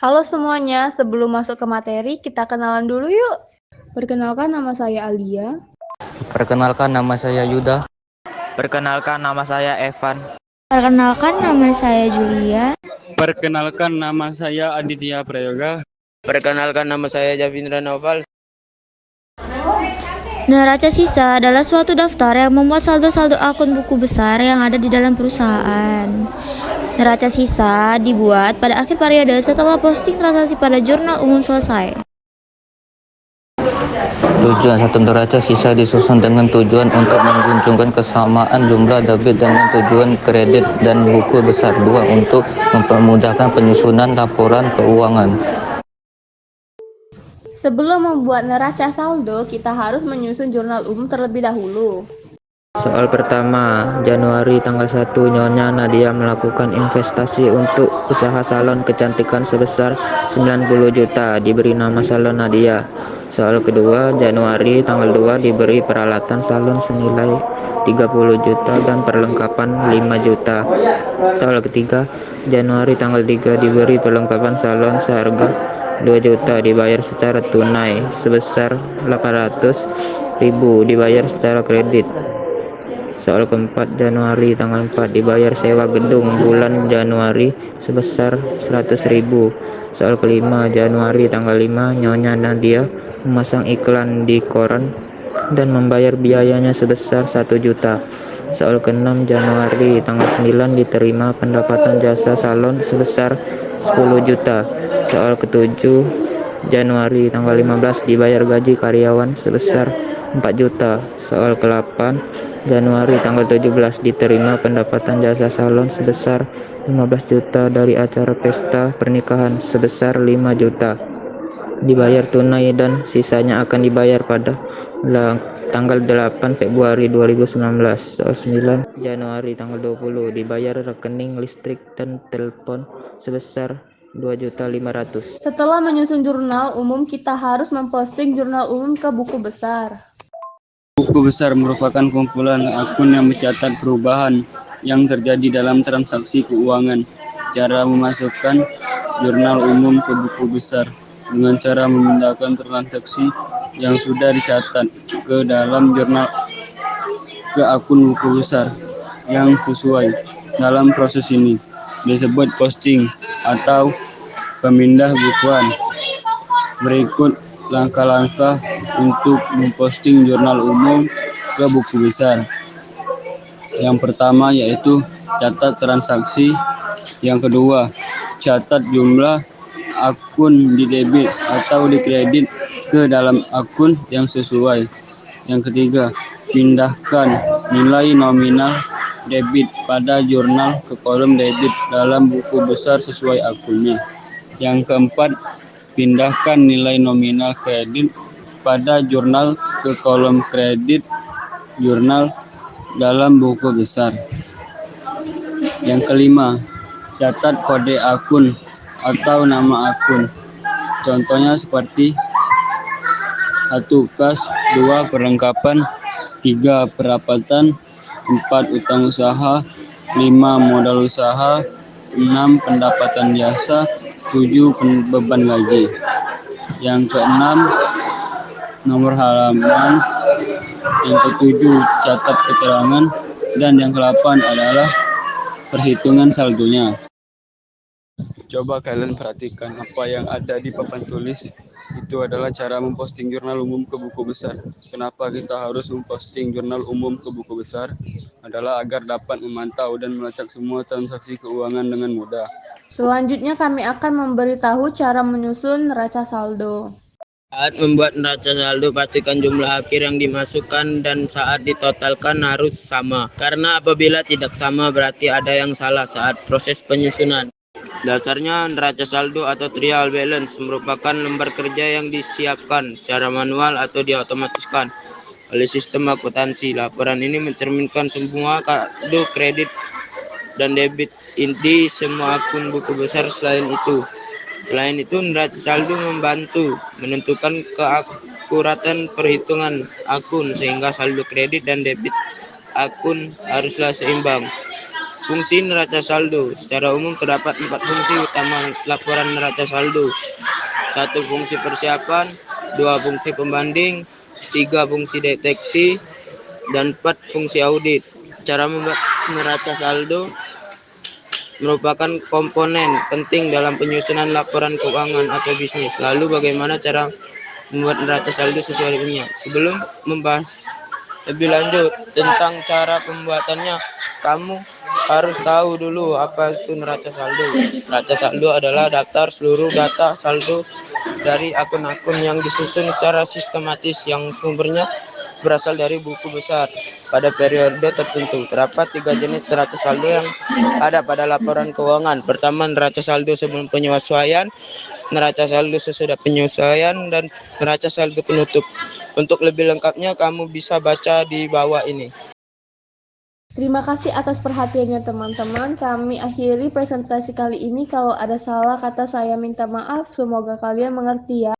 Halo semuanya, sebelum masuk ke materi, kita kenalan dulu yuk. Perkenalkan, nama saya Alia. Perkenalkan, nama saya Yuda. Perkenalkan, nama saya Evan. Perkenalkan, nama saya Julia. Perkenalkan, nama saya Aditya Prayoga. Perkenalkan, nama saya Javindra Noval. Neraca sisa adalah suatu daftar yang memuat saldo-saldo akun buku besar yang ada di dalam perusahaan. Neraca sisa dibuat pada akhir periode setelah posting transaksi pada jurnal umum selesai. Tujuan satu neraca sisa disusun dengan tujuan untuk mengunjungkan kesamaan jumlah debit dengan tujuan kredit dan buku besar. Dua, untuk mempermudahkan penyusunan laporan keuangan. Sebelum membuat neraca saldo, kita harus menyusun jurnal umum terlebih dahulu. Soal pertama, Januari tanggal 1, Nyonya Nadia melakukan investasi untuk usaha salon kecantikan sebesar 90 juta, diberi nama salon Nadia. Soal kedua, Januari tanggal 2 diberi peralatan salon senilai 30 juta dan perlengkapan 5 juta. Soal ketiga, Januari tanggal 3 diberi perlengkapan salon seharga 2 juta, dibayar secara tunai sebesar 800.000, dibayar secara kredit. Soal keempat, Januari tanggal 4 dibayar sewa gedung bulan Januari sebesar 100.000. Soal kelima, Januari tanggal 5, Nyonya Nadia memasang iklan di koran dan membayar biayanya sebesar 1 juta. Soal ke-6, Januari tanggal 9 diterima pendapatan jasa salon sebesar 10 juta. Soal ke-7, Januari tanggal 15 dibayar gaji karyawan sebesar 4 juta. Soal ke-8, Januari tanggal 17 diterima pendapatan jasa salon sebesar 15 juta dari acara pesta pernikahan sebesar 5 juta. Dibayar tunai dan sisanya akan dibayar pada tanggal 8 Februari 2019. Soal 9, Januari tanggal 20 dibayar rekening listrik dan telepon sebesar 2.500.000. Setelah menyusun jurnal umum, kita harus memposting jurnal umum ke buku besar. Buku besar merupakan kumpulan akun yang mencatat perubahan yang terjadi dalam transaksi keuangan. Cara memasukkan jurnal umum ke buku besar dengan cara memindahkan transaksi yang sudah dicatat ke dalam jurnal ke akun buku besar yang sesuai. Dalam proses ini disebut posting atau pemindah bukuan. Berikut langkah-langkah untuk memposting jurnal umum ke buku besar. Yang pertama yaitu catat transaksi. Yang kedua, catat jumlah akun di debit atau di kredit ke dalam akun yang sesuai. Yang ketiga, pindahkan nilai nominal debit pada jurnal ke kolom debit dalam buku besar sesuai akunnya. Yang keempat, pindahkan nilai nominal kredit pada jurnal ke kolom kredit jurnal dalam buku besar. Yang kelima, catat kode akun atau nama akun. Contohnya seperti 1 kas, 2 perlengkapan, 3 perapatan, 4 utang usaha, 5 modal usaha, 6 pendapatan jasa, 7 beban gaji. Yang keenam, nomor halaman. Yang ketujuh, catat keterangan. Dan yang ke-8 adalah perhitungan saldonya. Coba kalian perhatikan apa yang ada di papan tulis. Itu adalah cara memposting jurnal umum ke buku besar. Kenapa kita harus memposting jurnal umum ke buku besar? Adalah agar dapat memantau dan melacak semua transaksi keuangan dengan mudah. Selanjutnya kami akan memberitahu cara menyusun neraca saldo. Saat membuat neraca saldo, pastikan jumlah akhir yang dimasukkan dan saat ditotalkan harus sama. Karena apabila tidak sama berarti ada yang salah saat proses penyusunan. Dasarnya, neraca saldo atau trial balance merupakan lembar kerja yang disiapkan secara manual atau diotomatiskan oleh sistem akuntansi. Laporan ini mencerminkan semua saldo kredit dan debit di semua akun buku besar. Selain itu, neraca saldo membantu menentukan keakuratan perhitungan akun sehingga saldo kredit dan debit akun haruslah seimbang. Fungsi neraca saldo. Secara umum terdapat 4 fungsi utama laporan neraca saldo. 1 fungsi persiapan, 2 fungsi pembanding, 3 fungsi deteksi, dan 4 fungsi audit. Cara membuat neraca saldo merupakan komponen penting dalam penyusunan laporan keuangan atau bisnis. Lalu bagaimana cara membuat neraca saldo sesuai dengannya? Sebelum membahas lebih lanjut tentang cara pembuatannya, kamu harus tahu dulu apa itu neraca saldo. Neraca saldo adalah daftar seluruh data saldo dari akun-akun yang disusun secara sistematis yang sumbernya berasal dari buku besar pada periode tertentu. Terdapat 3 jenis neraca saldo yang ada pada laporan keuangan. Pertama, neraca saldo sebelum penyesuaian, neraca saldo sesudah penyesuaian, dan neraca saldo penutup. Untuk lebih lengkapnya, kamu bisa baca di bawah ini. Terima kasih atas perhatiannya teman-teman. Kami akhiri presentasi kali ini. Kalau ada salah kata saya minta maaf. Semoga kalian mengerti ya.